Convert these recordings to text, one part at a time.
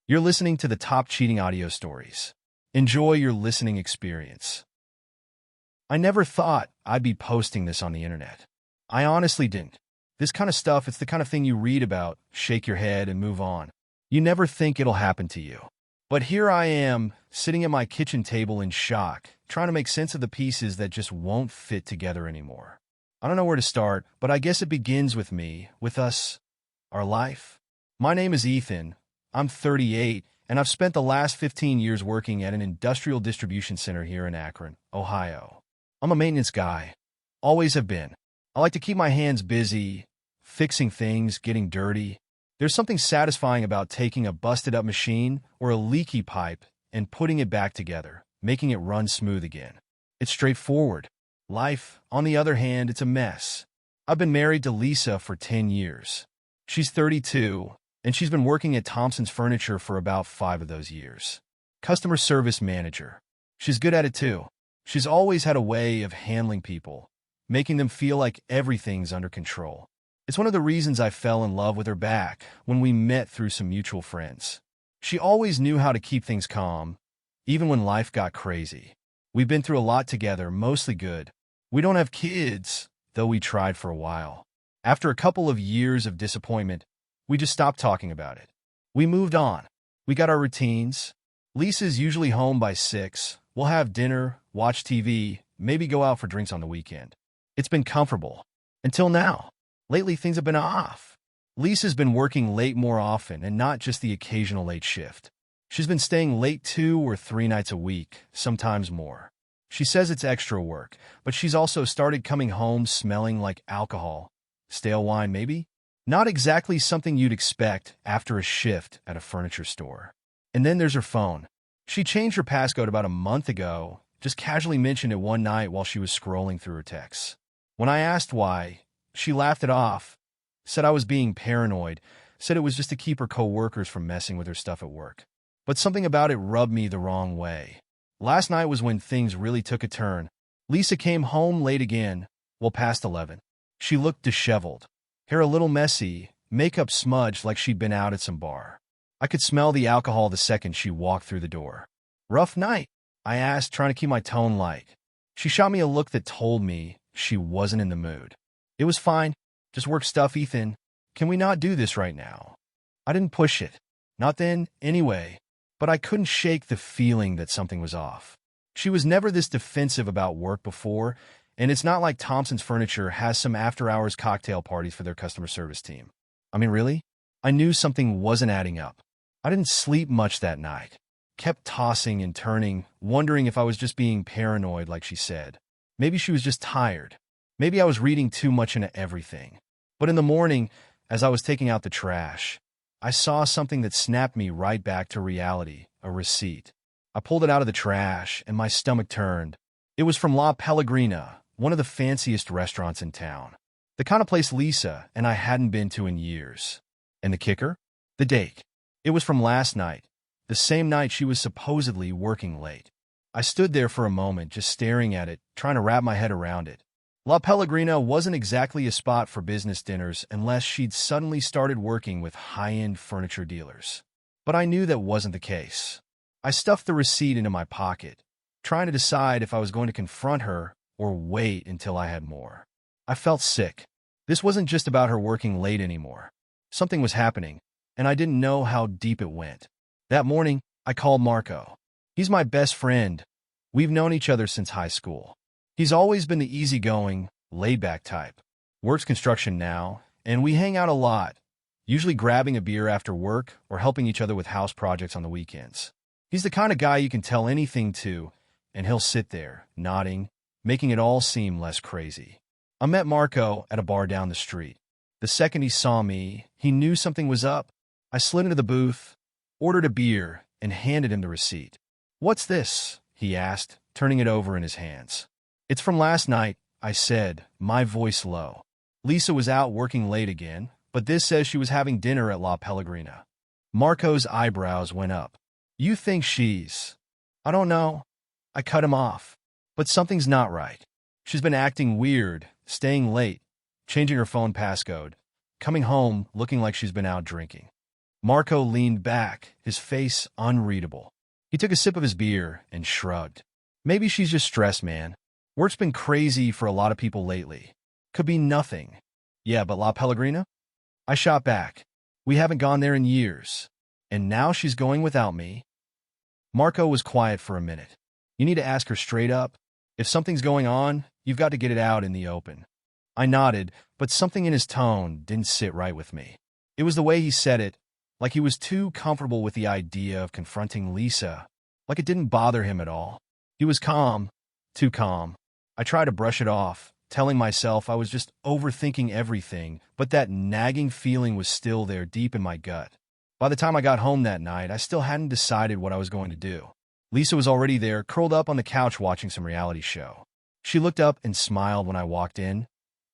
You're listening to the top cheating audio stories. Enjoy your listening experience. I never thought I'd be posting this on the internet. I honestly didn't. This kind of stuff, it's the kind of thing you read about, shake your head, and move on. You never think it'll happen to you. But here I am, sitting at my kitchen table in shock, trying to make sense of the pieces that just won't fit together anymore. I don't know where to start, but I guess it begins with me, with us, our life. My name is Ethan. I'm 38, and I've spent the last 15 years working at an industrial distribution center here in Akron, Ohio. I'm a maintenance guy. Always have been. I like to keep my hands busy, fixing things, getting dirty. There's something satisfying about taking a busted-up machine or a leaky pipe and putting it back together, making it run smooth again. It's straightforward. Life, on the other hand, it's a mess. I've been married to Lisa for 10 years. She's 32, and she's been working at Thompson's Furniture for about 5 of those years. Customer service manager. She's good at it too. She's always had a way of handling people, making them feel like everything's under control. It's one of the reasons I fell in love with her back when we met through some mutual friends. She always knew how to keep things calm, even when life got crazy. We've been through a lot together, mostly good. We don't have kids, though we tried for a while. After a couple of years of disappointment, we just stopped talking about it. We moved on. We got our routines. Lisa's usually home by 6. We'll have dinner, watch TV, maybe go out for drinks on the weekend. It's been comfortable. Until now. Lately, things have been off. Lisa's been working late more often and not just the occasional late shift. She's been staying late 2 or 3 nights a week, sometimes more. She says it's extra work, but she's also started coming home smelling like alcohol. Stale wine, maybe? Not exactly something you'd expect after a shift at a furniture store. And then there's her phone. She changed her passcode about a month ago, just casually mentioned it one night while she was scrolling through her texts. When I asked why, she laughed it off, said I was being paranoid, said it was just to keep her coworkers from messing with her stuff at work. But something about it rubbed me the wrong way. Last night was when things really took a turn. Lisa came home late again, well past 11. She looked disheveled. Hair a little messy, makeup smudged like she'd been out at some bar. I could smell the alcohol the second she walked through the door. "Rough night?" I asked, trying to keep my tone light. She shot me a look that told me she wasn't in the mood. "It was fine. Just work stuff, Ethan. Can we not do this right now?" I didn't push it. Not then, anyway. But I couldn't shake the feeling that something was off. She was never this defensive about work before, and it's not like Thompson's Furniture has some after-hours cocktail parties for their customer service team. I mean, really? I knew something wasn't adding up. I didn't sleep much that night. Kept tossing and turning, wondering if I was just being paranoid like she said. Maybe she was just tired. Maybe I was reading too much into everything. But in the morning, as I was taking out the trash, I saw something that snapped me right back to reality, a receipt. I pulled it out of the trash, and my stomach turned. It was from La Pellegrina, one of the fanciest restaurants in town. The kind of place Lisa and I hadn't been to in years. And the kicker? The date. It was from last night, the same night she was supposedly working late. I stood there for a moment, just staring at it, trying to wrap my head around it. La Pellegrina wasn't exactly a spot for business dinners unless she'd suddenly started working with high-end furniture dealers. But I knew that wasn't the case. I stuffed the receipt into my pocket, trying to decide if I was going to confront her or wait until I had more. I felt sick. This wasn't just about her working late anymore. Something was happening, and I didn't know how deep it went. That morning, I called Marco. He's my best friend. We've known each other since high school. He's always been the easygoing, laid-back type. Works construction now, and we hang out a lot, usually grabbing a beer after work or helping each other with house projects on the weekends. He's the kind of guy you can tell anything to, and he'll sit there, nodding, making it all seem less crazy. I met Marco at a bar down the street. The second he saw me, he knew something was up. I slid into the booth, ordered a beer, and handed him the receipt. "What's this?" he asked, turning it over in his hands. "It's from last night," I said, my voice low. Lisa was out working late again, but this says she was having dinner at La Pellegrina. Marco's eyebrows went up. "You think she's—" "I don't know." I cut him off. "But something's not right. She's been acting weird, staying late, changing her phone passcode, coming home looking like she's been out drinking." Marco leaned back, his face unreadable. He took a sip of his beer and shrugged. Maybe she's just stressed, man. Work's been crazy for a lot of people lately. Could be nothing. Yeah, but La Pellegrina? I shot back. We haven't gone there in years. And now she's going without me. Marco was quiet for a minute. You need to ask her straight up. If something's going on, you've got to get it out in the open. I nodded, but something in his tone didn't sit right with me. It was the way he said it, like he was too comfortable with the idea of confronting Lisa, like it didn't bother him at all. He was calm, too calm. I tried to brush it off, telling myself I was just overthinking everything, but that nagging feeling was still there deep in my gut. By the time I got home that night, I still hadn't decided what I was going to do. Lisa was already there, curled up on the couch watching some reality show. She looked up and smiled when I walked in,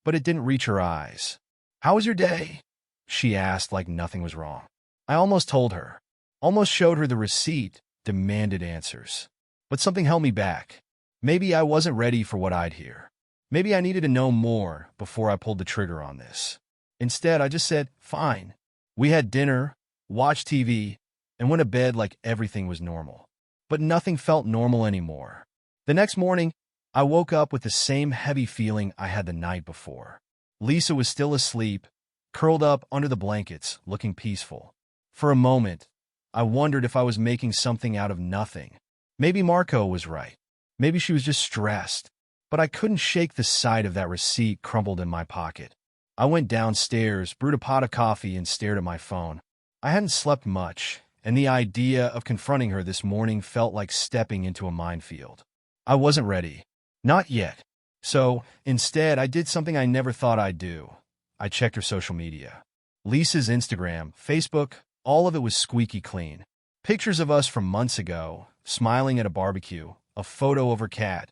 but it didn't reach her eyes. "How was your day?" she asked like nothing was wrong. I almost told her, almost showed her the receipt, demanded answers. But something held me back. Maybe I wasn't ready for what I'd hear. Maybe I needed to know more before I pulled the trigger on this. Instead, I just said, fine. We had dinner, watched TV, and went to bed like everything was normal. But nothing felt normal anymore. The next morning, I woke up with the same heavy feeling I had the night before. Lisa was still asleep, curled up under the blankets, looking peaceful. For a moment, I wondered if I was making something out of nothing. Maybe Marco was right. Maybe she was just stressed. But I couldn't shake the sight of that receipt crumpled in my pocket. I went downstairs, brewed a pot of coffee, and stared at my phone. I hadn't slept much, and the idea of confronting her this morning felt like stepping into a minefield. I wasn't ready. Not yet. So, instead, I did something I never thought I'd do. I checked her social media. Lisa's Instagram, Facebook, all of it was squeaky clean. Pictures of us from months ago, smiling at a barbecue, a photo of her cat,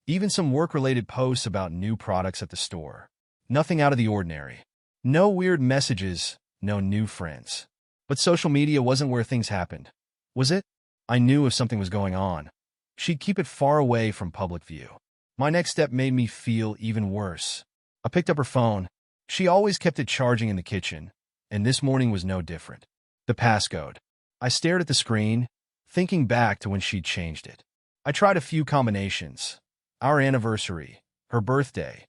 even some work-related posts about new products at the store. Nothing out of the ordinary. No weird messages, no new friends. But social media wasn't where things happened. Was it? I knew if something was going on. She'd keep it far away from public view. My next step made me feel even worse. I picked up her phone. She always kept it charging in the kitchen, and this morning was no different. The passcode. I stared at the screen, thinking back to when she'd changed it. I tried a few combinations. Our anniversary, her birthday,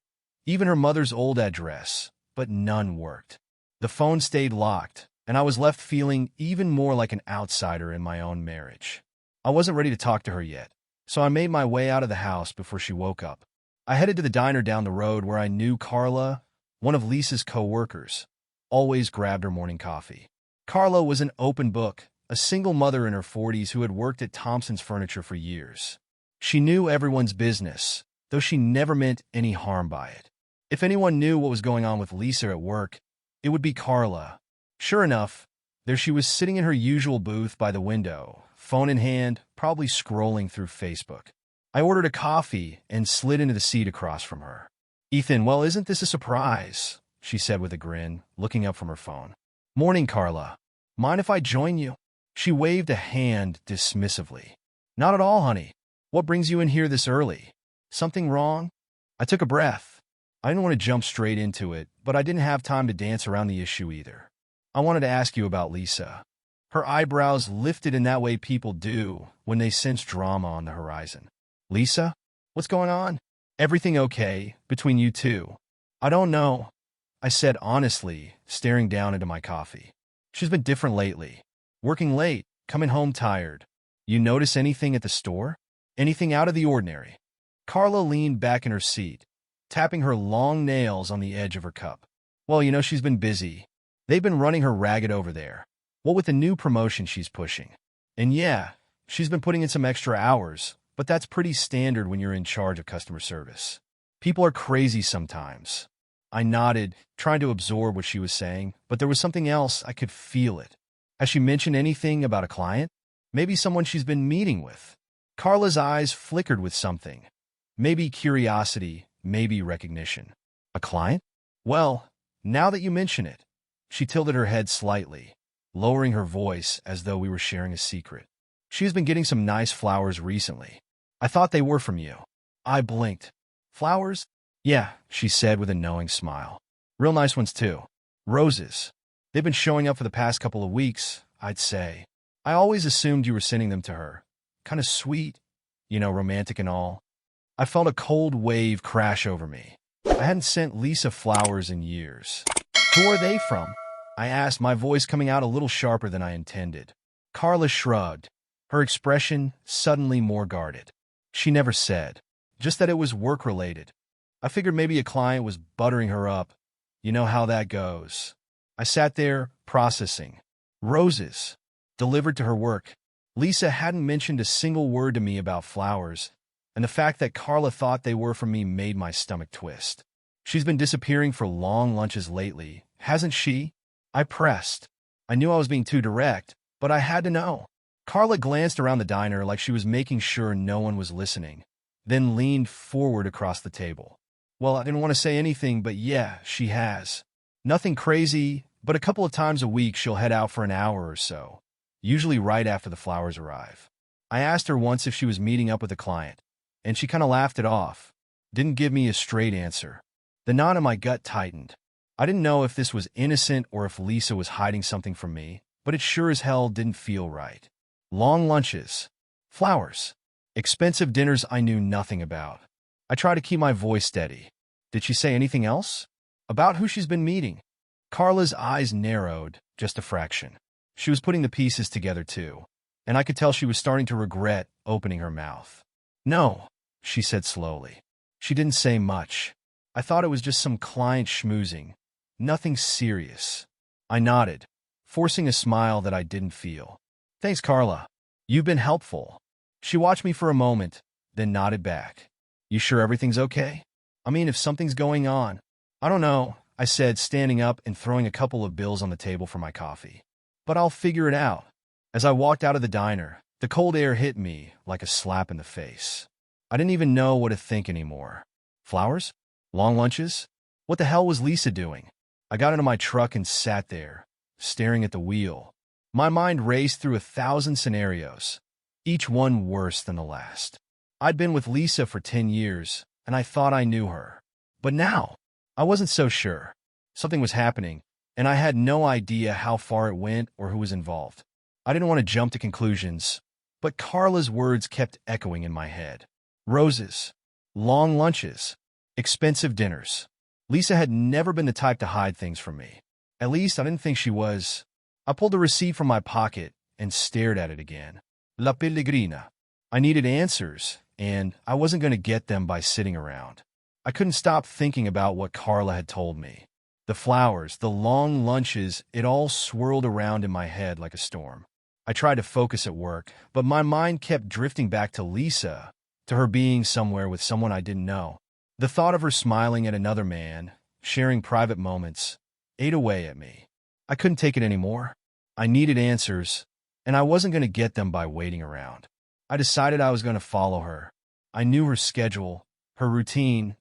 even her mother's old address, but none worked. The phone stayed locked, and I was left feeling even more like an outsider in my own marriage. I wasn't ready to talk to her yet, so I made my way out of the house before she woke up. I headed to the diner down the road where I knew Carla, one of Lisa's co-workers, always grabbed her morning coffee. Carla was an open book, a single mother in her 40s who had worked at Thompson's Furniture for years. She knew everyone's business, though she never meant any harm by it. If anyone knew what was going on with Lisa at work, it would be Carla. Sure enough, there she was sitting in her usual booth by the window, phone in hand, probably scrolling through Facebook. I ordered a coffee and slid into the seat across from her. "Ethan, well, isn't this a surprise?" she said with a grin, looking up from her phone. "Morning, Carla. Mind if I join you?" She waved a hand dismissively. "Not at all, honey. What brings you in here this early? Something wrong?" I took a breath. I didn't want to jump straight into it, but I didn't have time to dance around the issue either. "I wanted to ask you about Lisa." Her eyebrows lifted in that way people do when they sense drama on the horizon. "Lisa? What's going on? Everything okay between you two?" "I don't know," I said honestly, staring down into my coffee. "She's been different lately. Working late, coming home tired. You notice anything at the store? Anything out of the ordinary?" Carla leaned back in her seat, tapping her long nails on the edge of her cup. "Well, she's been busy. They've been running her ragged over there. What with the new promotion she's pushing. And yeah, she's been putting in some extra hours, but that's pretty standard when you're in charge of customer service. People are crazy sometimes." I nodded, trying to absorb what she was saying, but there was something else. I could feel it. Has she mentioned anything about a client? Maybe someone she's been meeting with? Carla's eyes flickered with something. Maybe curiosity, maybe recognition. A client? "Well, now that you mention it." She tilted her head slightly, lowering her voice as though we were sharing a secret. "She has been getting some nice flowers recently. I thought they were from you." I blinked. "Flowers?" "Yeah," she said with a knowing smile. "Real nice ones, too. Roses." They've been showing up for the past couple of weeks, I'd say. I always assumed you were sending them to her. Kind of sweet, romantic and all. I felt a cold wave crash over me. I hadn't sent Lisa flowers in years. Who are they from? I asked, my voice coming out a little sharper than I intended. Carla shrugged, her expression suddenly more guarded. She never said, just that it was work-related. I figured maybe a client was buttering her up. You know how that goes. I sat there, processing. Roses. Delivered to her work. Lisa hadn't mentioned a single word to me about flowers, and the fact that Carla thought they were from me made my stomach twist. She's been disappearing for long lunches lately, hasn't she? I pressed. I knew I was being too direct, but I had to know. Carla glanced around the diner like she was making sure no one was listening, then leaned forward across the table. Well, I didn't want to say anything, but yeah, she has. Nothing crazy, but a couple of times a week she'll head out for an hour or so, usually right after the flowers arrive. I asked her once if she was meeting up with a client, and she kind of laughed it off. Didn't give me a straight answer. The knot in my gut tightened. I didn't know if this was innocent or if Lisa was hiding something from me, but it sure as hell didn't feel right. Long lunches. Flowers. Expensive dinners I knew nothing about. I tried to keep my voice steady. Did she say anything else? About who she's been meeting? Carla's eyes narrowed, just a fraction. She was putting the pieces together too, and I could tell she was starting to regret opening her mouth. No, she said slowly. She didn't say much. I thought it was just some client schmoozing. Nothing serious. I nodded, forcing a smile that I didn't feel. Thanks, Carla. You've been helpful. She watched me for a moment, then nodded back. You sure everything's okay? I mean, if something's going on. I don't know, I said, standing up and throwing a couple of bills on the table for my coffee. But I'll figure it out. As I walked out of the diner, the cold air hit me like a slap in the face. I didn't even know what to think anymore. Flowers? Long lunches? What the hell was Lisa doing? I got into my truck and sat there, staring at the wheel. My mind raced through 1,000 scenarios, each one worse than the last. I'd been with Lisa for 10 years, and I thought I knew her. But now, I wasn't so sure. Something was happening, and I had no idea how far it went or who was involved. I didn't want to jump to conclusions, but Carla's words kept echoing in my head. Roses, long lunches, expensive dinners. Lisa had never been the type to hide things from me. At least I didn't think she was. I pulled a receipt from my pocket and stared at it again. La Pellegrina. I needed answers, and I wasn't going to get them by sitting around. I couldn't stop thinking about what Carla had told me. The flowers, the long lunches, it all swirled around in my head like a storm. I tried to focus at work, but my mind kept drifting back to Lisa, to her being somewhere with someone I didn't know. The thought of her smiling at another man, sharing private moments, ate away at me. I couldn't take it anymore. I needed answers, and I wasn't going to get them by waiting around. I decided I was going to follow her. I knew her schedule, her routine,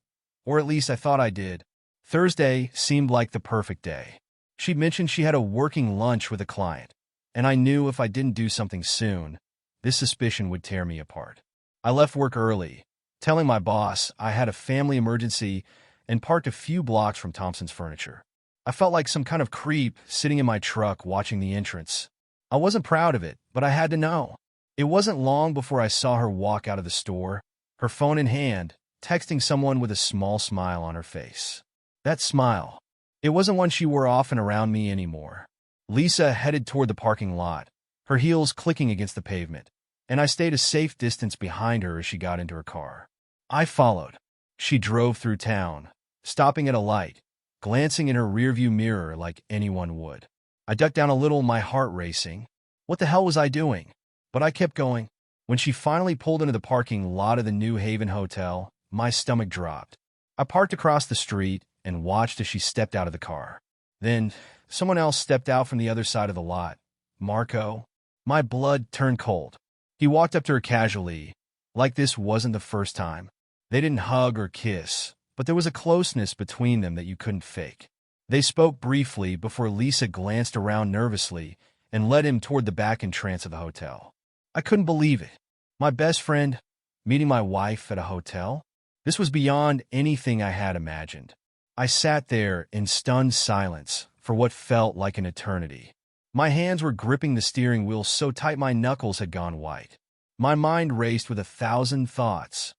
or at least I thought I did. Thursday seemed like the perfect day. She'd mentioned she had a working lunch with a client, and I knew if I didn't do something soon, this suspicion would tear me apart. I left work early, telling my boss I had a family emergency and parked a few blocks from Thompson's Furniture. I felt like some kind of creep sitting in my truck watching the entrance. I wasn't proud of it, but I had to know. It wasn't long before I saw her walk out of the store, her phone in hand, texting someone with a small smile on her face. That smile. It wasn't one she wore often around me anymore. Lisa headed toward the parking lot, her heels clicking against the pavement, and I stayed a safe distance behind her as she got into her car. I followed. She drove through town, stopping at a light, glancing in her rearview mirror like anyone would. I ducked down a little, my heart racing. What the hell was I doing? But I kept going. When she finally pulled into the parking lot of the New Haven Hotel, my stomach dropped. I parked across the street and watched as she stepped out of the car. Then, someone else stepped out from the other side of the lot. Marco. My blood turned cold. He walked up to her casually, like this wasn't the first time. They didn't hug or kiss, but there was a closeness between them that you couldn't fake. They spoke briefly before Lisa glanced around nervously and led him toward the back entrance of the hotel. I couldn't believe it. My best friend meeting my wife at a hotel? This was beyond anything I had imagined. I sat there in stunned silence for what felt like an eternity. My hands were gripping the steering wheel so tight my knuckles had gone white. My mind raced with 1,000 thoughts,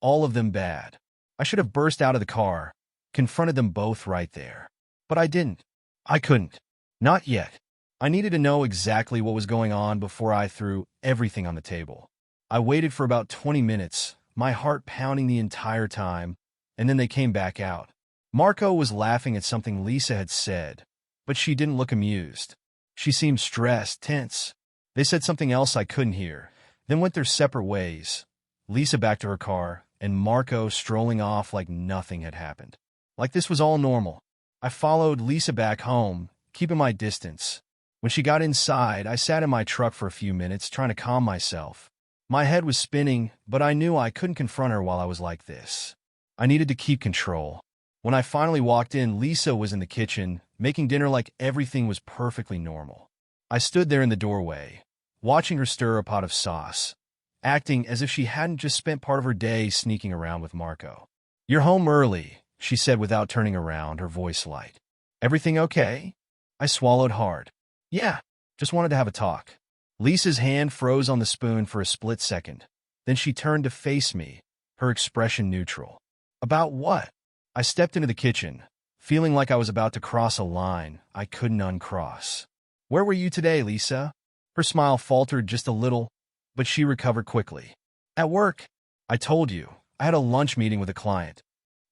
all of them bad. I should have burst out of the car, confronted them both right there. But I didn't. I couldn't. Not yet. I needed to know exactly what was going on before I threw everything on the table. I waited for about 20 minutes, my heart pounding the entire time, and then they came back out. Marco was laughing at something Lisa had said, but she didn't look amused. She seemed stressed, tense. They said something else I couldn't hear, then went their separate ways. Lisa back to her car, and Marco strolling off like nothing had happened. Like this was all normal. I followed Lisa back home, keeping my distance. When she got inside, I sat in my truck for a few minutes, trying to calm myself. My head was spinning, but I knew I couldn't confront her while I was like this. I needed to keep control. When I finally walked in, Lisa was in the kitchen, making dinner like everything was perfectly normal. I stood there in the doorway, watching her stir a pot of sauce, acting as if she hadn't just spent part of her day sneaking around with Marco. "You're home early," she said without turning around, her voice light. "Everything okay?" I swallowed hard. "Yeah, just wanted to have a talk." Lisa's hand froze on the spoon for a split second. Then she turned to face me, her expression neutral. "About what?" I stepped into the kitchen, feeling like I was about to cross a line I couldn't uncross. "Where were you today, Lisa?" Her smile faltered just a little, but she recovered quickly. "At work. I told you, I had a lunch meeting with a client."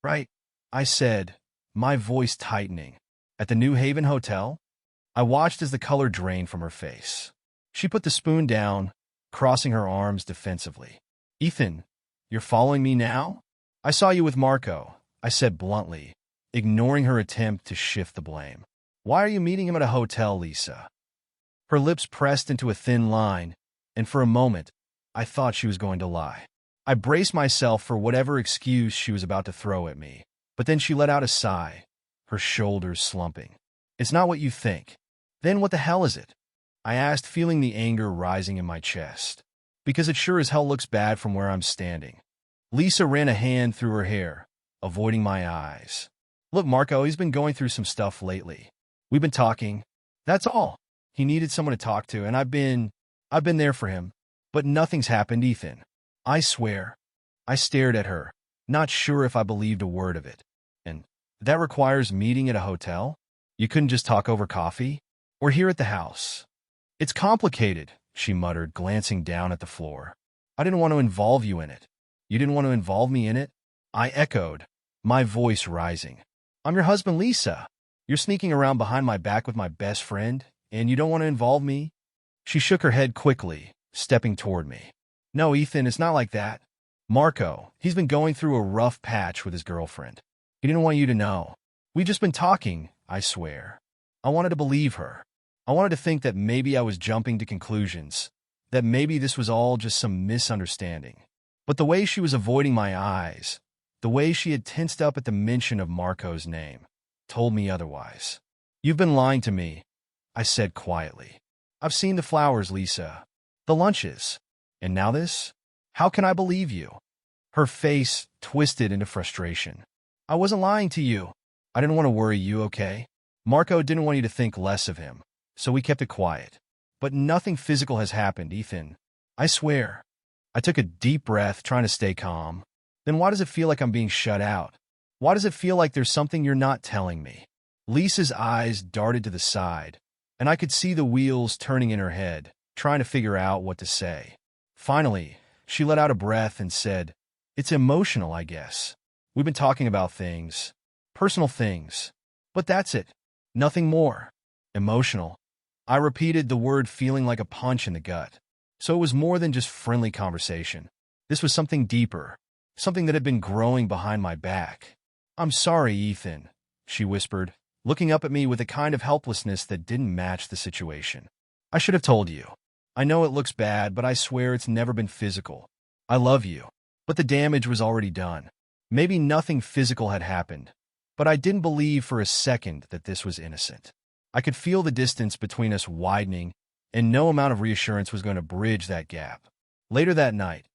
"Right," I said, my voice tightening. "At the New Haven Hotel?" I watched as the color drained from her face. She put the spoon down, crossing her arms defensively. "Ethan, you're following me now?" "I saw you with Marco," I said bluntly, ignoring her attempt to shift the blame. "Why are you meeting him at a hotel, Lisa?" Her lips pressed into a thin line, and for a moment, I thought she was going to lie. I braced myself for whatever excuse she was about to throw at me, but then she let out a sigh, her shoulders slumping. "It's not what you think." "Then what the hell is it?" I asked, feeling the anger rising in my chest. "Because it sure as hell looks bad from where I'm standing." Lisa ran a hand through her hair, avoiding my eyes. "Look, Marco, he's been going through some stuff lately. We've been talking. That's all. He needed someone to talk to, and I've been there for him. But nothing's happened, Ethan. I swear." I stared at her, not sure if I believed a word of it. "And that requires meeting at a hotel? You couldn't just talk over coffee? Or here at the house?" "It's complicated," she muttered, glancing down at the floor. "I didn't want to involve you in it." "You didn't want to involve me in it?" I echoed, my voice rising. "I'm your husband, Lisa. You're sneaking around behind my back with my best friend, and you don't want to involve me?" She shook her head quickly, stepping toward me. "No, Ethan, it's not like that. Marco, he's been going through a rough patch with his girlfriend. He didn't want you to know. We've just been talking, I swear." I wanted to believe her. I wanted to think that maybe I was jumping to conclusions, that maybe this was all just some misunderstanding. But the way she was avoiding my eyes, the way she had tensed up at the mention of Marco's name, told me otherwise. "You've been lying to me," I said quietly. "I've seen the flowers, Lisa. The lunches. And now this? How can I believe you?" Her face twisted into frustration. "I wasn't lying to you. I didn't want to worry you, okay? Marco didn't want you to think less of him, so we kept it quiet. But nothing physical has happened, Ethan. I swear." I took a deep breath, trying to stay calm. "Then why does it feel like I'm being shut out? Why does it feel like there's something you're not telling me?" Lisa's eyes darted to the side, and I could see the wheels turning in her head, trying to figure out what to say. Finally, she let out a breath and said, "It's emotional, I guess. We've been talking about things, personal things. But that's it. Nothing more." "Emotional." I repeated the word, feeling like a punch in the gut. So it was more than just friendly conversation. This was something deeper, something that had been growing behind my back. "I'm sorry, Ethan," she whispered, looking up at me with a kind of helplessness that didn't match the situation. "I should have told you. I know it looks bad, but I swear it's never been physical. I love you." But the damage was already done. Maybe nothing physical had happened, but I didn't believe for a second that this was innocent. I could feel the distance between us widening, and no amount of reassurance was going to bridge that gap. Later that night,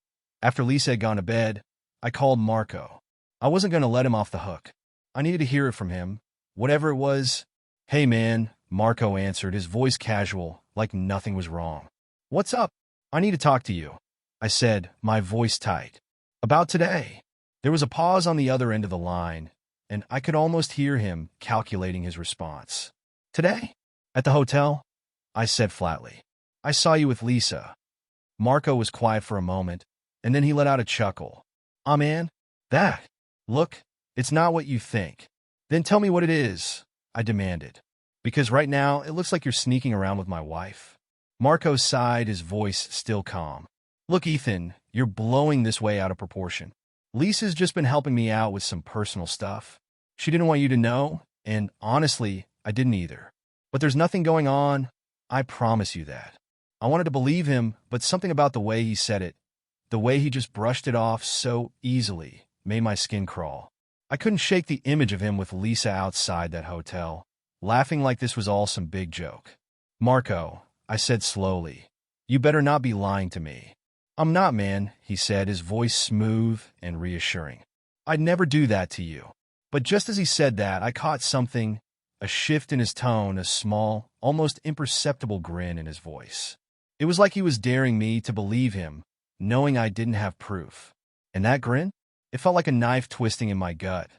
after Lisa had gone to bed, I called Marco. I wasn't going to let him off the hook. I needed to hear it from him, whatever it was. "Hey man," Marco answered, his voice casual, like nothing was wrong. "What's up? I need to talk to you," I said, my voice tight. "About today." There was a pause on the other end of the line, and I could almost hear him calculating his response. "Today? At the hotel?" I said flatly. "I saw you with Lisa." Marco was quiet for a moment, and then he let out a chuckle. "Ah, man, that. Look, it's not what you think." "Then tell me what it is," I demanded. "Because right now, it looks like you're sneaking around with my wife." Marco sighed, his voice still calm. "Look, Ethan, you're blowing this way out of proportion. Lisa's just been helping me out with some personal stuff. She didn't want you to know, and honestly, I didn't either. But there's nothing going on. I promise you that." I wanted to believe him, but something about the way he said it, the way he just brushed it off so easily, made my skin crawl. I couldn't shake the image of him with Lisa outside that hotel, laughing like this was all some big joke. "Marco," I said slowly, "you better not be lying to me." "I'm not, man," he said, his voice smooth and reassuring. "I'd never do that to you." But just as he said that, I caught something, a shift in his tone, a small, almost imperceptible grin in his voice. It was like he was daring me to believe him, knowing I didn't have proof. And that grin? It felt like a knife twisting in my gut.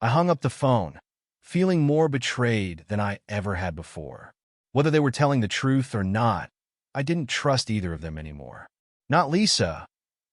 I hung up the phone, feeling more betrayed than I ever had before. Whether they were telling the truth or not, I didn't trust either of them anymore. Not Lisa,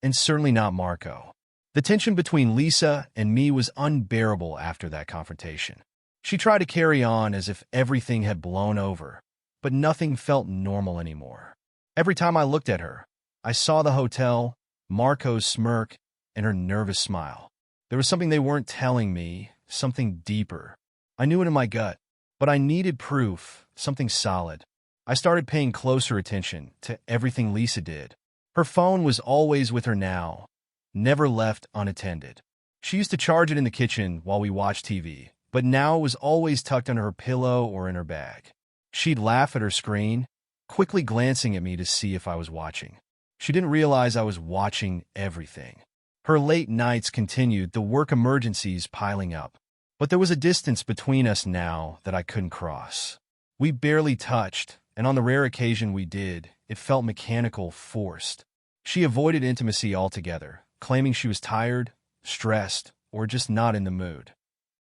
and certainly not Marco. The tension between Lisa and me was unbearable after that confrontation. She tried to carry on as if everything had blown over, but nothing felt normal anymore. Every time I looked at her, I saw the hotel, Marco's smirk, and her nervous smile. There was something they weren't telling me, something deeper. I knew it in my gut, but I needed proof, something solid. I started paying closer attention to everything Lisa did. Her phone was always with her now, never left unattended. She used to charge it in the kitchen while we watched TV, but now it was always tucked under her pillow or in her bag. She'd laugh at her screen, quickly glancing at me to see if I was watching. She didn't realize I was watching everything. Her late nights continued, the work emergencies piling up. But there was a distance between us now that I couldn't cross. We barely touched, and on the rare occasion we did, it felt mechanical, forced. She avoided intimacy altogether, claiming she was tired, stressed, or just not in the mood.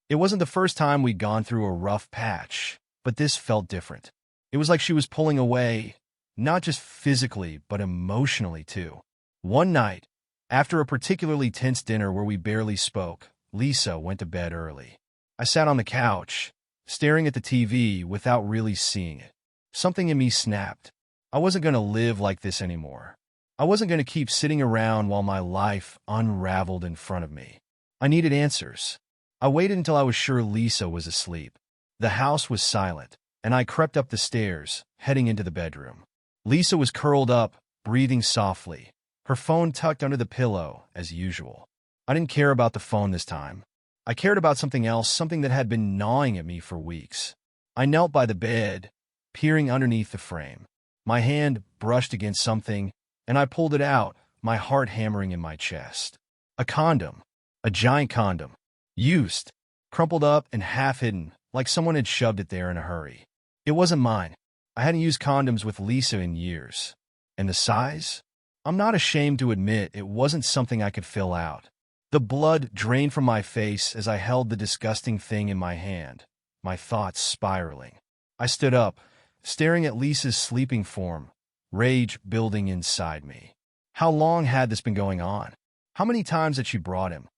It wasn't the first time we'd gone through a rough patch, but this felt different. It was like she was pulling away, not just physically, but emotionally too. One night, after a particularly tense dinner where we barely spoke, Lisa went to bed early. I sat on the couch, staring at the TV without really seeing it. Something in me snapped. I wasn't going to live like this anymore. I wasn't going to keep sitting around while my life unraveled in front of me. I needed answers. I waited until I was sure Lisa was asleep. The house was silent, and I crept up the stairs, heading into the bedroom. Lisa was curled up, breathing softly, her phone tucked under the pillow, as usual. I didn't care about the phone this time. I cared about something else, something that had been gnawing at me for weeks. I knelt by the bed, peering underneath the frame. My hand brushed against something, and I pulled it out, my heart hammering in my chest. A condom. A giant condom. Used. Crumpled up and half-hidden, like someone had shoved it there in a hurry. It wasn't mine. I hadn't used condoms with Lisa in years. And the size? I'm not ashamed to admit it wasn't something I could fill out. The blood drained from my face as I held the disgusting thing in my hand, my thoughts spiraling. I stood up, staring at Lisa's sleeping form, rage building inside me. How long had this been going on? How many times had she brought him,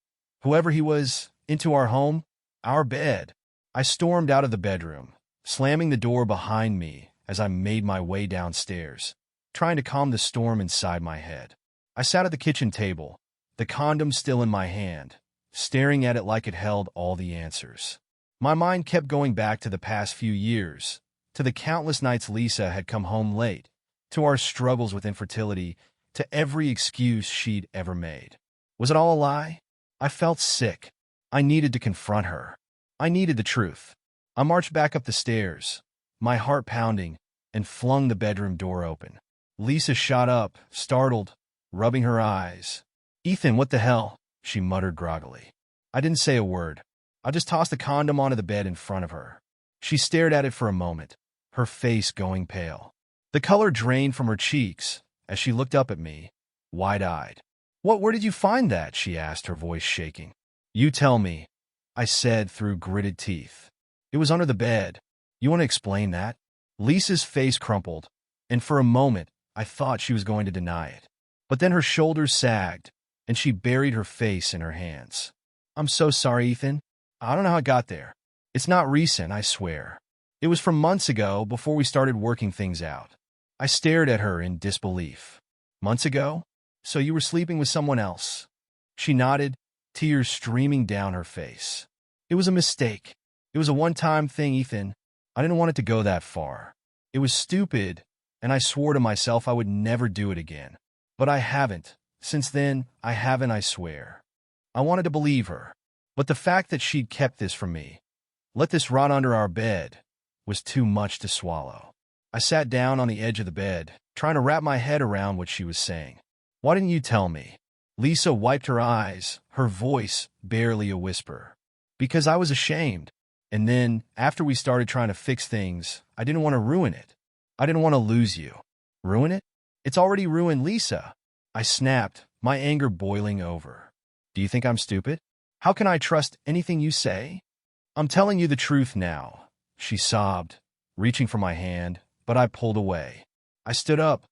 whoever he was, into our home, our bed? I stormed out of the bedroom, slamming the door behind me as I made my way downstairs, trying to calm the storm inside my head. I sat at the kitchen table, the condom still in my hand, staring at it like it held all the answers. My mind kept going back to the past few years, to the countless nights Lisa had come home late, to our struggles with infertility, to every excuse she'd ever made. Was it all a lie? I felt sick. I needed to confront her. I needed the truth. I marched back up the stairs, my heart pounding, and flung the bedroom door open. Lisa shot up, startled, rubbing her eyes. "Ethan, what the hell?" she muttered groggily. I didn't say a word. I just tossed the condom onto the bed in front of her. She stared at it for a moment, her face going pale. The color drained from her cheeks as she looked up at me, wide-eyed. Where did you find that?" she asked, her voice shaking. "You tell me," I said through gritted teeth. "It was under the bed. You want to explain that?" Lisa's face crumpled, and for a moment, I thought she was going to deny it. But then her shoulders sagged, and she buried her face in her hands. "I'm so sorry, Ethan. I don't know how it got there. It's not recent, I swear. It was from months ago, before we started working things out." I stared at her in disbelief. "Months ago? So you were sleeping with someone else?" She nodded, tears streaming down her face. "It was a mistake. It was a one-time thing, Ethan. I didn't want it to go that far. It was stupid, and I swore to myself I would never do it again. But I haven't. Since then, I haven't, I swear." I wanted to believe her, but the fact that she'd kept this from me, let this rot under our bed, was too much to swallow. I sat down on the edge of the bed, trying to wrap my head around what she was saying. "Why didn't you tell me?" Lisa wiped her eyes, her voice barely a whisper. "Because I was ashamed. And then, after we started trying to fix things, I didn't want to ruin it. I didn't want to lose you." "Ruin it? It's already ruined, Lisa." I snapped, my anger boiling over. "Do you think I'm stupid? How can I trust anything you say?" "I'm telling you the truth now," she sobbed, reaching for my hand, but I pulled away. I stood up,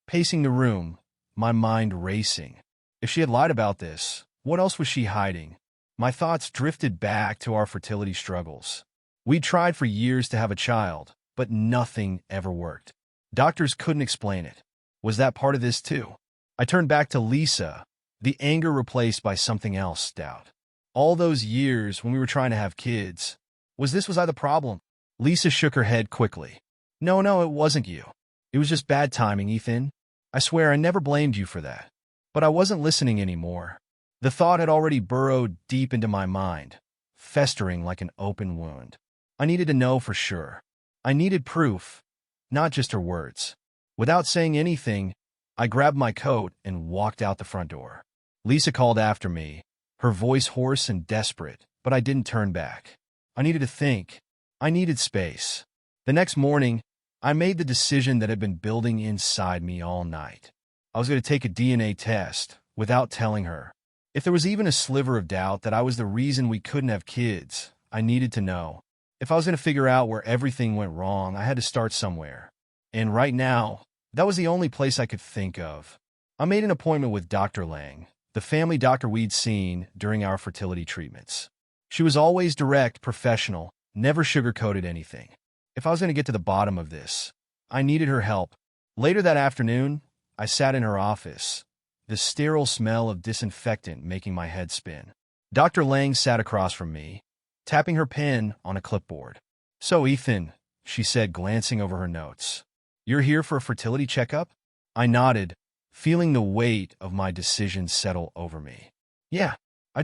pacing the room, my mind racing. If she had lied about this, what else was she hiding? My thoughts drifted back to our fertility struggles. We'd tried for years to have a child, but nothing ever worked. Doctors couldn't explain it. Was that part of this too? I turned back to Lisa, the anger replaced by something else, doubt. All those years when we were trying to have kids, was I the problem? Lisa shook her head quickly. No, it wasn't you. It was just bad timing, Ethan. I swear I never blamed you for that. But I wasn't listening anymore. The thought had already burrowed deep into my mind, festering like an open wound. I needed to know for sure. I needed proof, not just her words. Without saying anything, I grabbed my coat and walked out the front door. Lisa called after me, her voice hoarse and desperate, but I didn't turn back. I needed to think. I needed space. The next morning, I made the decision that had been building inside me all night. I was going to take a DNA test without telling her. If there was even a sliver of doubt that I was the reason we couldn't have kids, I needed to know. If I was going to figure out where everything went wrong, I had to start somewhere. And right now, that was the only place I could think of. I made an appointment with Dr. Lang, the family doctor we'd seen during our fertility treatments. She was always direct, professional, never sugarcoated anything. If I was going to get to the bottom of this, I needed her help. Later that afternoon, I sat in her office, the sterile smell of disinfectant making my head spin. Dr. Lang sat across from me, tapping her pen on a clipboard. "So, Ethan," she said, glancing over her notes, "you're here for a fertility checkup?" I nodded, feeling the weight of my decision settle over me. "Yeah, I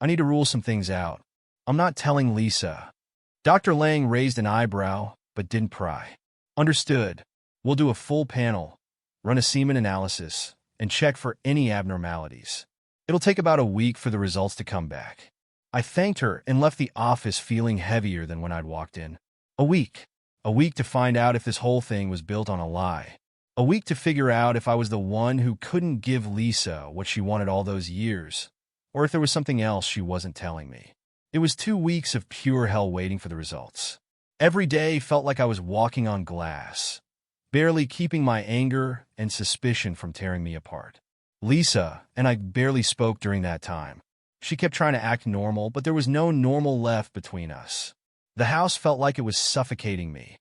need to rule some things out. I'm not telling Lisa." Dr. Lang raised an eyebrow, but didn't pry. "Understood. We'll do a full panel, run a semen analysis, and check for any abnormalities. It'll take about a week for the results to come back." I thanked her and left the office feeling heavier than when I'd walked in. A week. A week to find out if this whole thing was built on a lie. A week to figure out if I was the one who couldn't give Lisa what she wanted all those years, or if there was something else she wasn't telling me. It was 2 weeks of pure hell waiting for the results. Every day felt like I was walking on glass, barely keeping my anger and suspicion from tearing me apart. Lisa and I barely spoke during that time. She kept trying to act normal, but there was no normal left between us. The house felt like it was suffocating me.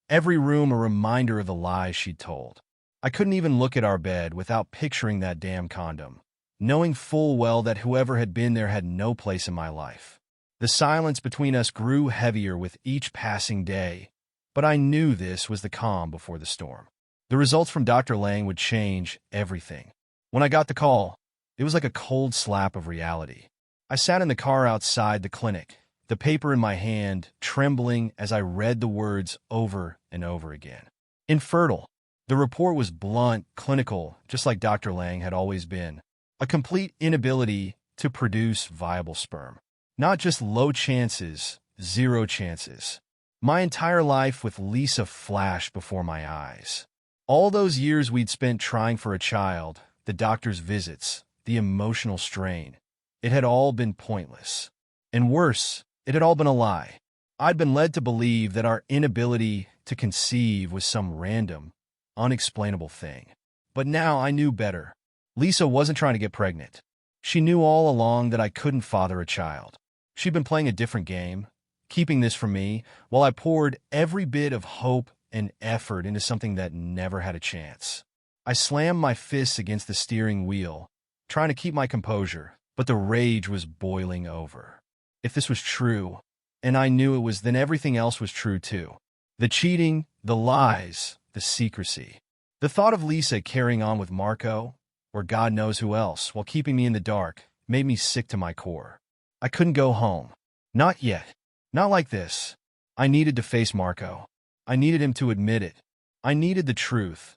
Every room a reminder of the lies she'd told. I couldn't even look at our bed without picturing that damn condom, knowing full well that whoever had been there had no place in my life. The silence between us grew heavier with each passing day, but I knew this was the calm before the storm. The results from Dr. Lang would change everything. When I got the call, it was like a cold slap of reality. I sat in the car outside the clinic, the paper in my hand, trembling as I read the words over and over again. Infertile. The report was blunt, clinical, just like Dr. Lang had always been. A complete inability to produce viable sperm. Not just low chances, 0 chances. My entire life with Lisa flashed before my eyes. All those years we'd spent trying for a child, the doctor's visits, the emotional strain. It had all been pointless. And worse, it had all been a lie. I'd been led to believe that our inability to conceive was some random, unexplainable thing. But now I knew better. Lisa wasn't trying to get pregnant. She knew all along that I couldn't father a child. She'd been playing a different game, keeping this from me, while I poured every bit of hope and effort into something that never had a chance. I slammed my fists against the steering wheel, trying to keep my composure, but the rage was boiling over. If this was true, and I knew it was, then everything else was true too. The cheating, the lies, the secrecy. The thought of Lisa carrying on with Marco, or God knows who else, while keeping me in the dark, made me sick to my core. I couldn't go home. Not yet. Not like this. I needed to face Marco. I needed him to admit it. I needed the truth,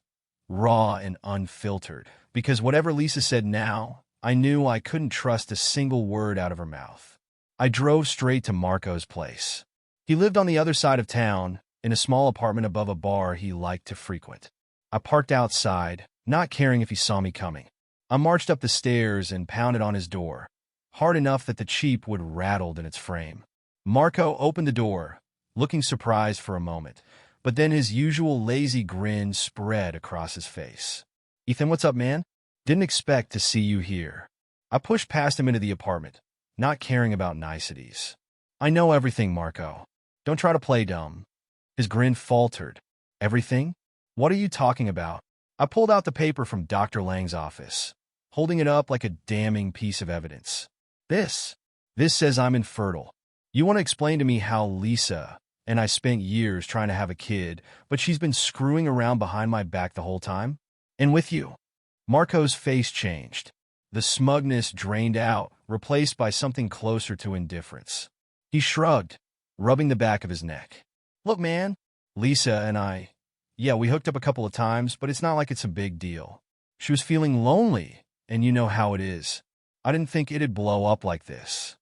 raw and unfiltered, because whatever Lisa said now, I knew I couldn't trust a single word out of her mouth. I drove straight to Marco's place. He lived on the other side of town, in a small apartment above a bar he liked to frequent. I parked outside, not caring if he saw me coming. I marched up the stairs and pounded on his door, hard enough that the cheap wood rattled in its frame. Marco opened the door, looking surprised for a moment, but then his usual lazy grin spread across his face. "Ethan, what's up, man? Didn't expect to see you here." I pushed past him into the apartment, not caring about niceties. "I know everything, Marco. Don't try to play dumb." His grin faltered. "Everything? What are you talking about?" I pulled out the paper from Dr. Lang's office, holding it up like a damning piece of evidence. This says I'm infertile. You want to explain to me how Lisa and I spent years trying to have a kid, but she's been screwing around behind my back the whole time? And with you?" Marco's face changed. The smugness drained out, replaced by something closer to indifference. He shrugged, rubbing the back of his neck. "Look, man, Lisa and I, yeah, we hooked up a couple of times, but it's not like it's a big deal. She was feeling lonely, and you know how it is. I didn't think it'd blow up like this."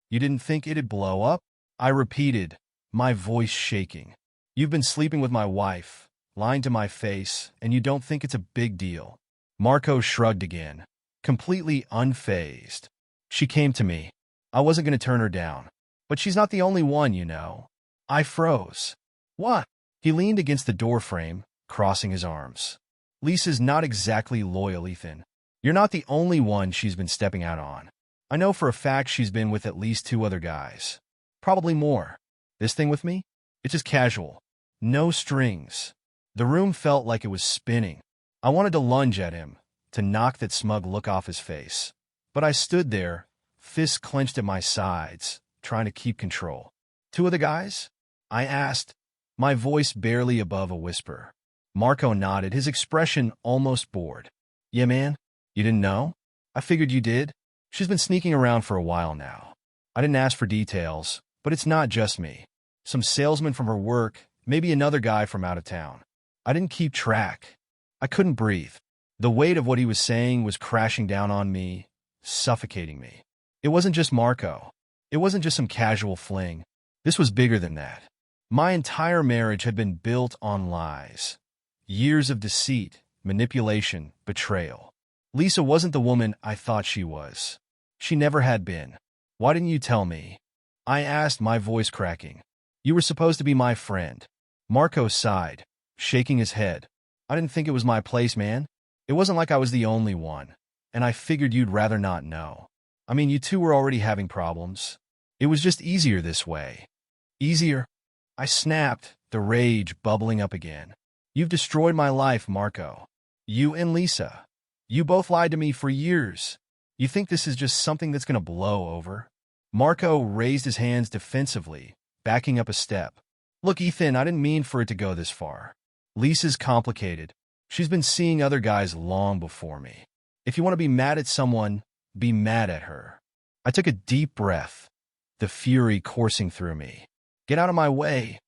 "You didn't think it'd blow up?" I repeated, my voice shaking. "You've been sleeping with my wife, lying to my face, and you don't think it's a big deal." Marco shrugged again, completely unfazed. "She came to me. I wasn't going to turn her down. But she's not the only one, you know." I froze. "What?" He leaned against the doorframe, crossing his arms. "Lisa's not exactly loyal, Ethan. You're not the only one she's been stepping out on. I know for a fact she's been with at least 2 other guys. Probably more. This thing with me? It's just casual. No strings." The room felt like it was spinning. I wanted to lunge at him, to knock that smug look off his face. But I stood there, fists clenched at my sides, trying to keep control. "2 other guys?" I asked, my voice barely above a whisper. Marco nodded, his expression almost bored. "Yeah, man? You didn't know? I figured you did. She's been sneaking around for a while now. I didn't ask for details, but it's not just me. Some salesman from her work, maybe another guy from out of town. I didn't keep track." I couldn't breathe. The weight of what he was saying was crashing down on me, suffocating me. It wasn't just Marco. It wasn't just some casual fling. This was bigger than that. My entire marriage had been built on lies. Years of deceit, manipulation, betrayal. Lisa wasn't the woman I thought she was. She never had been. "Why didn't you tell me?" I asked, my voice cracking. "You were supposed to be my friend." Marco sighed, shaking his head. "I didn't think it was my place, man. It wasn't like I was the only one. And I figured you'd rather not know. I mean, you two were already having problems. It was just easier this way." "Easier?" I snapped, the rage bubbling up again. "You've destroyed my life, Marco. You and Lisa. You both lied to me for years. You think this is just something that's going to blow over?" Marco raised his hands defensively, backing up a step. "Look, Ethan, I didn't mean for it to go this far. Lisa's complicated. She's been seeing other guys long before me. If you want to be mad at someone, be mad at her." I took a deep breath, the fury coursing through me. "Get out of my way,"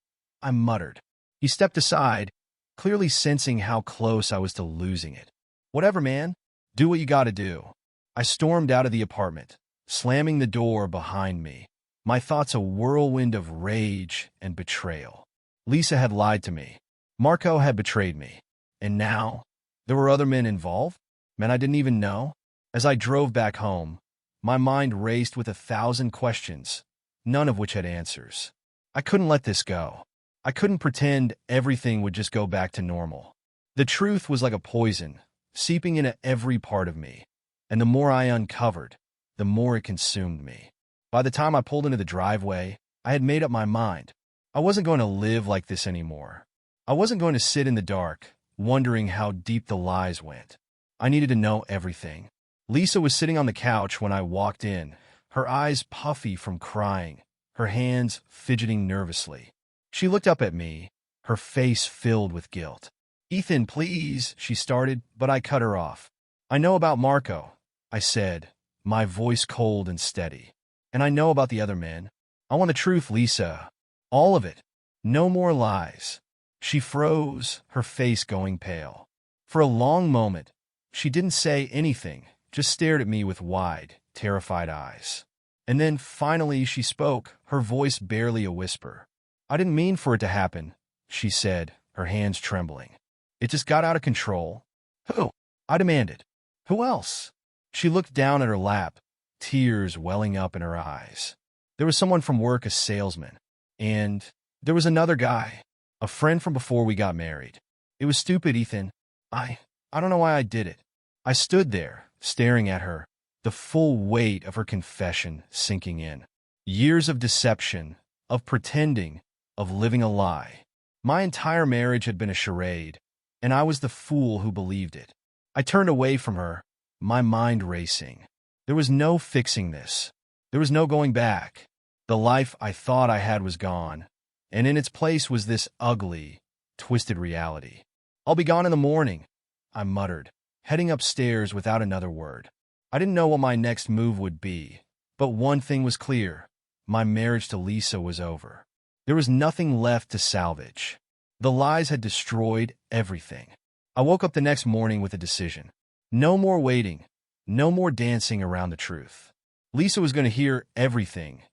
I muttered. He stepped aside, clearly sensing how close I was to losing it. "Whatever, man. Do what you gotta do." I stormed out of the apartment, slamming the door behind me, my thoughts a whirlwind of rage and betrayal. Lisa had lied to me. Marco had betrayed me. And now, there were other men involved? Men I didn't even know? As I drove back home, my mind raced with 1,000 questions, none of which had answers. I couldn't let this go. I couldn't pretend everything would just go back to normal. The truth was like a poison, seeping into every part of me. And the more I uncovered, the more it consumed me. By the time I pulled into the driveway, I had made up my mind. I wasn't going to live like this anymore. I wasn't going to sit in the dark, wondering how deep the lies went. I needed to know everything. Lisa was sitting on the couch when I walked in, her eyes puffy from crying, her hands fidgeting nervously. She looked up at me, her face filled with guilt. "Ethan, please," she started, but I cut her off. "I know about Marco," I said, my voice cold and steady. "And I know about the other men. I want the truth, Lisa. All of it. No more lies." She froze, her face going pale. For a long moment, she didn't say anything, just stared at me with wide, terrified eyes. And then finally she spoke, her voice barely a whisper. "I didn't mean for it to happen," she said, her hands trembling. "It just got out of control." "Who?" I demanded. "Who else?" She looked down at her lap, tears welling up in her eyes. "There was someone from work, a salesman. And there was another guy, a friend from before we got married. It was stupid, Ethan. I don't know why I did it." I stood there, staring at her, the full weight of her confession sinking in. Years of deception, of pretending, of living a lie. My entire marriage had been a charade, and I was the fool who believed it. I turned away from her, my mind racing. There was no fixing this. There was no going back. The life I thought I had was gone, and in its place was this ugly, twisted reality. "I'll be gone in the morning," I muttered, heading upstairs without another word. I didn't know what my next move would be, but one thing was clear. My marriage to Lisa was over. There was nothing left to salvage. The lies had destroyed everything. I woke up the next morning with a decision. No more waiting. No more dancing around the truth. Lisa was going to hear everything.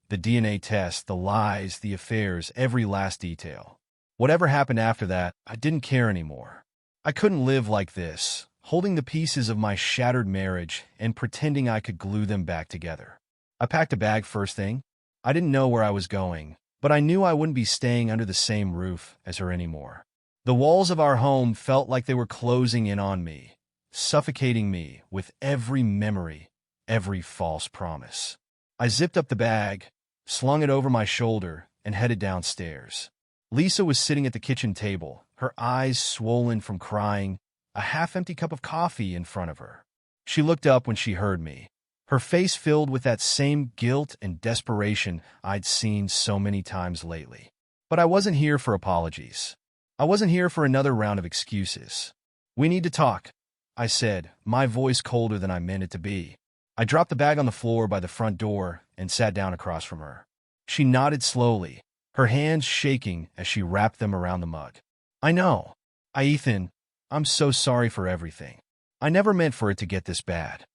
The DNA test, the lies, the affairs, every last detail. Whatever happened after that, I didn't care anymore. I couldn't live like this, holding the pieces of my shattered marriage and pretending I could glue them back together. I packed a bag first thing. I didn't know where I was going, but I knew I wouldn't be staying under the same roof as her anymore. The walls of our home felt like they were closing in on me, suffocating me with every memory, every false promise. I zipped up the bag, slung it over my shoulder, and headed downstairs. Lisa was sitting at the kitchen table, her eyes swollen from crying, a half-empty cup of coffee in front of her. She looked up when she heard me, her face filled with that same guilt and desperation I'd seen so many times lately. But I wasn't here for apologies. I wasn't here for another round of excuses. "We need to talk," I said, my voice colder than I meant it to be. I dropped the bag on the floor by the front door and sat down across from her. She nodded slowly, her hands shaking as she wrapped them around the mug. "I know. Ethan, I'm so sorry for everything. I never meant for it to get this bad."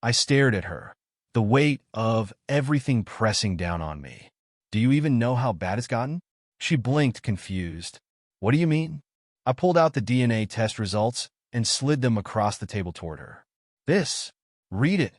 I stared at her, the weight of everything pressing down on me. "Do you even know how bad it's gotten?" She blinked, confused. "What do you mean?" I pulled out the DNA test results and slid them across the table toward her. "This. Read it."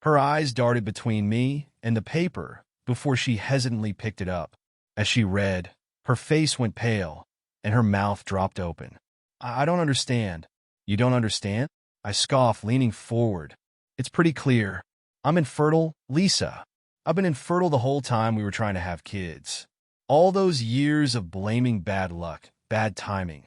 Her eyes darted between me and the paper before she hesitantly picked it up. As she read, her face went pale and her mouth dropped open. I don't understand." "You don't understand?" I scoffed, leaning forward. "It's pretty clear. I'm infertile, Lisa. I've been infertile the whole time we were trying to have kids. All those years of blaming bad luck, bad timing.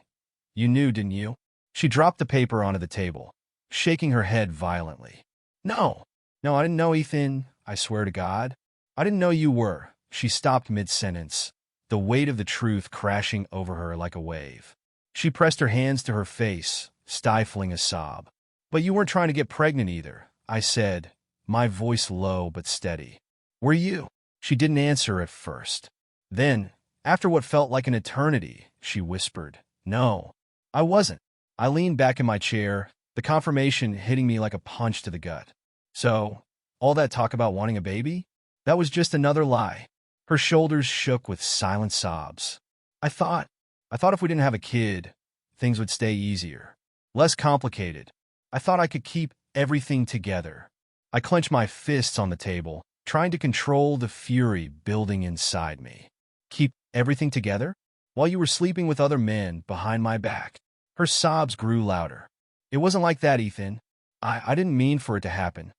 You knew, didn't you?" She dropped the paper onto the table, shaking her head violently. No, I didn't know, Ethan. I swear to God. I didn't know you were." She stopped mid-sentence, the weight of the truth crashing over her like a wave. She pressed her hands to her face, stifling a sob. "But you weren't trying to get pregnant either," I said, my voice low but steady. "Were you?" She didn't answer at first. Then, after what felt like an eternity, she whispered, "No, I wasn't." I leaned back in my chair, the confirmation hitting me like a punch to the gut. "So, all that talk about wanting a baby? That was just another lie." Her shoulders shook with silent sobs. I thought, I thought if we didn't have a kid, things would stay easier, less complicated. I thought I could keep everything together. I clenched my fists on the table, trying to control the fury building inside me. Keep everything together? While you were sleeping with other men behind my back. Her sobs grew louder. It wasn't like that, Ethan. I didn't mean for it to happen.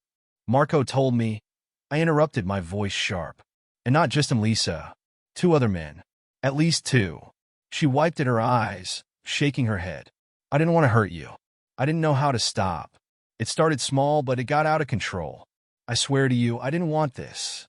Marco told me. I interrupted, my voice sharp. And not just him, Lisa. 2 other men. At least 2. She wiped at her eyes, shaking her head. I didn't want to hurt you. I didn't know how to stop. It started small, but it got out of control. I swear to you, I didn't want this.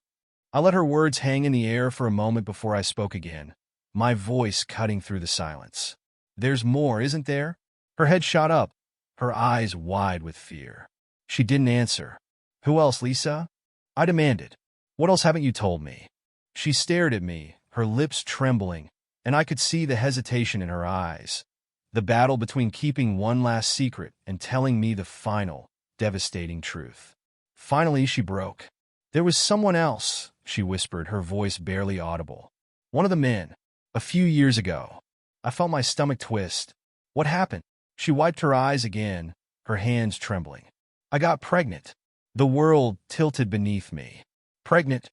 I let her words hang in the air for a moment before I spoke again, my voice cutting through the silence. There's more, isn't there? Her head shot up, her eyes wide with fear. She didn't answer. Who else, Lisa? I demanded. What else haven't you told me? She stared at me, her lips trembling, and I could see the hesitation in her eyes. The battle between keeping one last secret and telling me the final, devastating truth. Finally, she broke. There was someone else, she whispered, her voice barely audible. One of the men. A few years ago. I felt my stomach twist. What happened? She wiped her eyes again, her hands trembling. I got pregnant. The world tilted beneath me. Pregnant?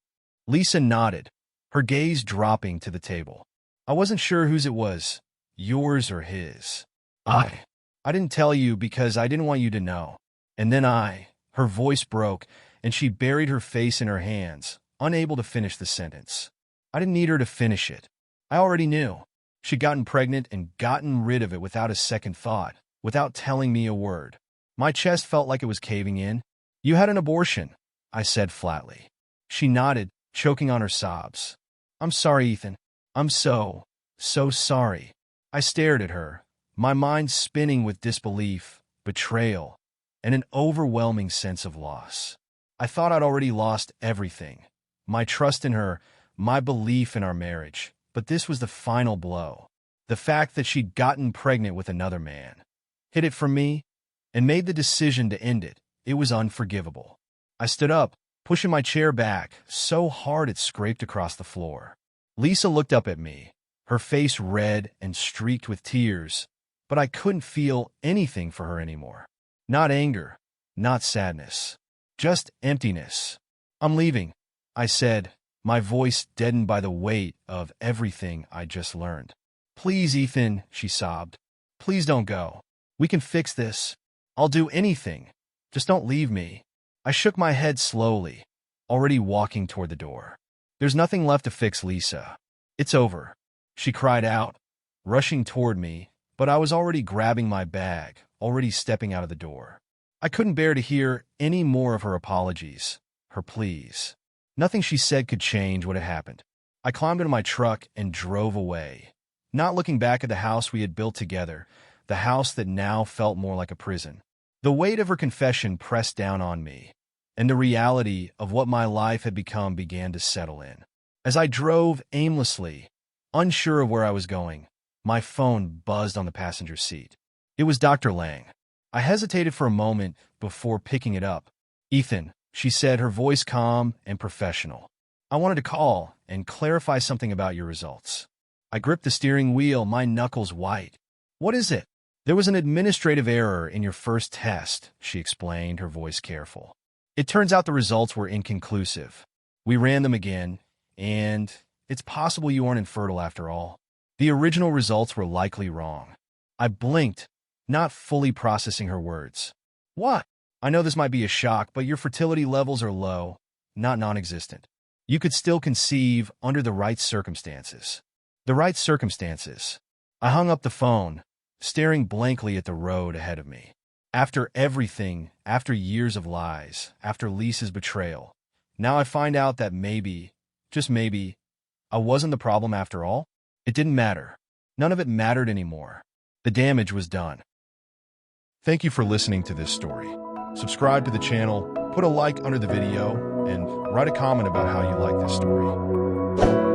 Lisa nodded, her gaze dropping to the table. I wasn't sure whose it was, yours or his. I didn't tell you because I didn't want you to know. And then her voice broke, and she buried her face in her hands, unable to finish the sentence. I didn't need her to finish it. I already knew. She'd gotten pregnant and gotten rid of it without a second thought, without telling me a word. My chest felt like it was caving in. You had an abortion, I said flatly. She nodded, choking on her sobs. I'm sorry, Ethan. I'm so sorry. I stared at her, my mind spinning with disbelief, betrayal, and an overwhelming sense of loss. I thought I'd already lost everything. My trust in her, my belief in our marriage. But this was the final blow. The fact that she'd gotten pregnant with another man. Hid it from me and made the decision to end it. It was unforgivable. I stood up, pushing my chair back so hard it scraped across the floor. Lisa looked up at me, her face red and streaked with tears, but I couldn't feel anything for her anymore. Not anger, not sadness, just emptiness. I'm leaving, I said, my voice deadened by the weight of everything I just learned. Please, Ethan, she sobbed. Please don't go. We can fix this. I'll do anything. Just don't leave me. I shook my head slowly, already walking toward the door. There's nothing left to fix, Lisa. It's over, she cried out, rushing toward me, but I was already grabbing my bag, already stepping out of the door. I couldn't bear to hear any more of her apologies, her pleas. Nothing she said could change what had happened. I climbed into my truck and drove away, not looking back at the house we had built together, the house that now felt more like a prison. The weight of her confession pressed down on me, and the reality of what my life had become began to settle in. As I drove aimlessly, unsure of where I was going, my phone buzzed on the passenger seat. It was Dr. Lang. I hesitated for a moment before picking it up. Ethan, she said, her voice calm and professional. I wanted to call and clarify something about your results. I gripped the steering wheel, my knuckles white. What is it? There was an administrative error in your first test, she explained, her voice careful. It turns out the results were inconclusive. We ran them again, and it's possible you aren't infertile after all. The original results were likely wrong. I blinked, not fully processing her words. What? I know this might be a shock, but your fertility levels are low, not non-existent. You could still conceive under the right circumstances. The right circumstances. I hung up the phone, staring blankly at the road ahead of me. After everything, after years of lies, after Lisa's betrayal, now I find out that maybe, just maybe, I wasn't the problem after all. It didn't matter. None of it mattered anymore. The damage was done. Thank you for listening to this story. Subscribe to the channel, put a like under the video, and write a comment about how you like this story.